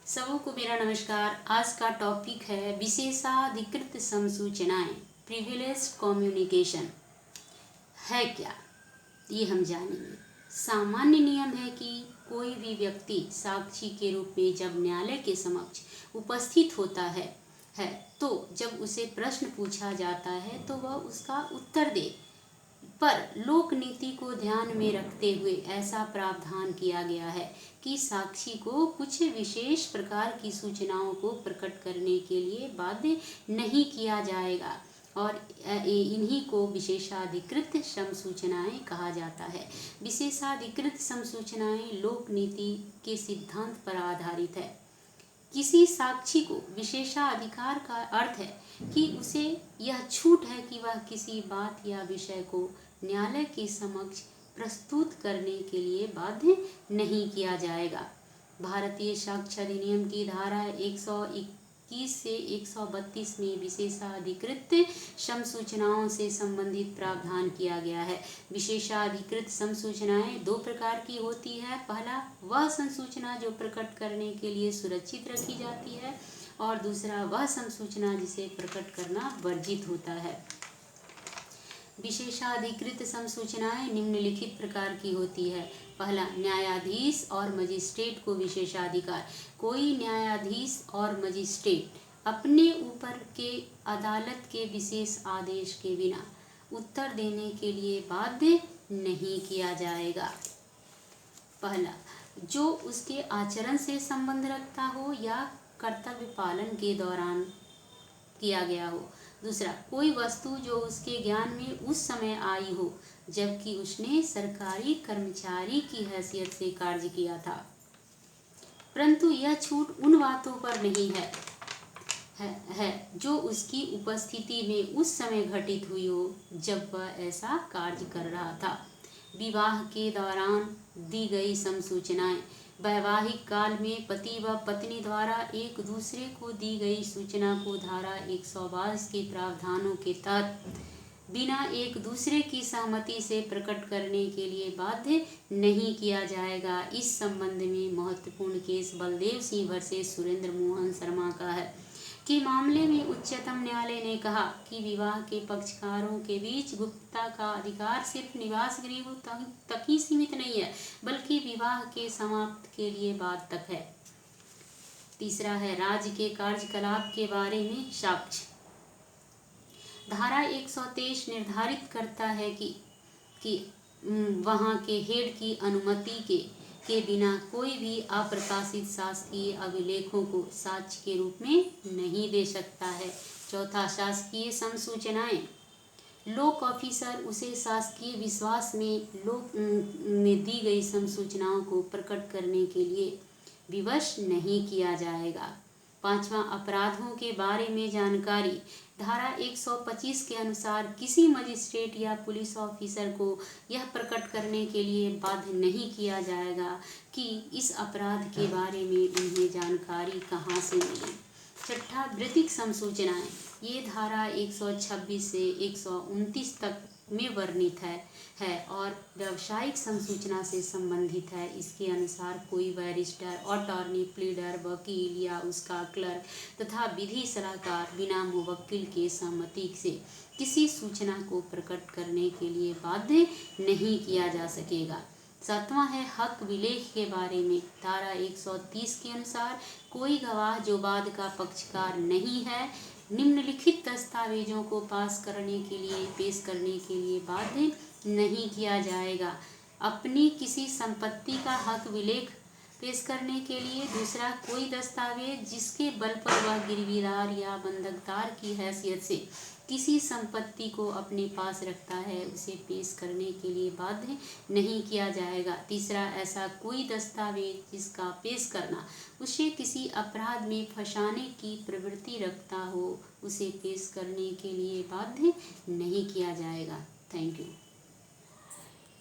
सबों को मेरा नमस्कार। आज का टॉपिक है विशेषाधिकृत समसूचनाएं, प्रिविलेज्ड कम्युनिकेशन है क्या, ये हम जानेंगे। सामान्य नियम है कि कोई भी व्यक्ति साक्षी के रूप में जब न्यायालय के समक्ष उपस्थित होता है तो जब उसे प्रश्न पूछा जाता है तो वह उसका उत्तर दे, पर लोक नीति को ध्यान में रखते हुए ऐसा प्रावधान किया गया है कि साक्षी को कुछ विशेष प्रकार की सूचनाओं को प्रकट करने के लिए बाध्य नहीं किया जाएगा और इन्हीं को विशेषाधिकृत समसूचनाएं कहा जाता है। विशेषाधिकृत समसूचनाएं लोक नीति के सिद्धांत पर आधारित है। किसी साक्षी को विशेषाधिकार का अर्थ है कि उसे यह छूट है कि वह किसी बात या विषय को न्यायालय के समक्ष प्रस्तुत करने के लिए बाध्य नहीं किया जाएगा। भारतीय साक्ष्य अधिनियम की धारा 121 से 132 में विशेषाधिकृत समसूचनाओं से संबंधित प्रावधान किया गया है। विशेषाधिकृत समसूचनाएं दो प्रकार की होती है। पहला, वह समसूचना जो प्रकट करने के लिए सुरक्षित रखी जाती है, और दूसरा वह समसूचना जिसे प्रकट करना वर्जित होता है। विशेषाधिकृत समसूचनाएं निम्नलिखित प्रकार की होती है। पहला, न्यायाधीश और मजिस्ट्रेट को विशेषाधिकार। कोई न्यायाधीश और मजिस्ट्रेट अपने ऊपर के अदालत के विशेष आदेश के बिना उत्तर देने के लिए बाध्य नहीं किया जाएगा। पहला, जो उसके आचरण से संबंध रखता हो या कर्तव्य पालन के दौरान किया गया हो। दूसरा, कोई वस्तु जो उसके ज्ञान में उस समय आई हो जबकि उसने सरकारी कर्मचारी की हैसियत से कार्य किया था, परंतु यह छूट उन बातों पर नहीं है जो उसकी उपस्थिति में उस समय घटित हुई हो जब वह ऐसा कार्य कर रहा था। विवाह के दौरान दी गई समसूचनाएं। वैवाहिक काल में पति व पत्नी द्वारा एक दूसरे को दी गई सूचना को धारा 122 के प्रावधानों के तहत बिना एक दूसरे की सहमति से प्रकट करने के लिए बाध्य नहीं किया जाएगा। इस संबंध में महत्वपूर्ण केस बलदेव सिंह वर्सेस सुरेंद्र मोहन शर्मा का है के मामले में उच्चतम न्यायालय ने कहा कि विवाह के पक्षकारों के बीच गुप्तता का अधिकार सिर्फ निवास गृह तक ही सीमित नहीं है, बल्कि विवाह के समाप्त के लिए बाद तक है। तीसरा है, राज्य के कार्यकलाप के बारे में साक्ष्य। धारा 123 निर्धारित करता है कि वहां के हेड की अनुमति के बिना कोई भी अप्रकाशित शासकीय अभिलेखों को साक्ष्य के रूप में नहीं दे सकता है। चौथा, शासकीय समसूचनाएं। लोक ऑफिसर उसे शासकीय विश्वास में दी गई समसूचनाओं को प्रकट करने के लिए विवश नहीं किया जाएगा। पांचवा, अपराधों के बारे में जानकारी। धारा 125 के अनुसार किसी मजिस्ट्रेट या पुलिस ऑफिसर को यह प्रकट करने के लिए बाध्य नहीं किया जाएगा कि इस अपराध के बारे में उन्हें जानकारी कहाँ से मिली। छठा, विधिक समसूचनाएं। ये धारा 126 से 129 तक में वर्णित है और व्यावसायिक समसूचना से संबंधित है। इसके अनुसार कोई बैरिस्टर, अटॉर्नी, प्लीडर, वकील या उसका क्लर्क तथा विधि सलाहकार बिना मुवक्किल के सहमति से किसी सूचना को प्रकट करने के लिए बाध्य नहीं किया जा सकेगा। सातवां है, हक विलेख के बारे में। धारा 130 के अनुसार कोई गवाह जो वाद का पक्षकार नहीं है निम्नलिखित दस्तावेजों को पेश करने के लिए बाध्य नहीं किया जाएगा। अपनी किसी संपत्ति का हक विलेख पेश करने के लिए। दूसरा, कोई दस्तावेज जिसके बल पर वह गिरवीदार या बंधकदार की हैसियत से किसी संपत्ति को अपने पास रखता है उसे पेश करने के लिए बाध्य नहीं किया जाएगा। तीसरा, ऐसा कोई दस्तावेज जिसका पेश करना उसे किसी अपराध में फंसाने की प्रवृत्ति रखता हो उसे पेश करने के लिए बाध्य नहीं किया जाएगा। Thank you.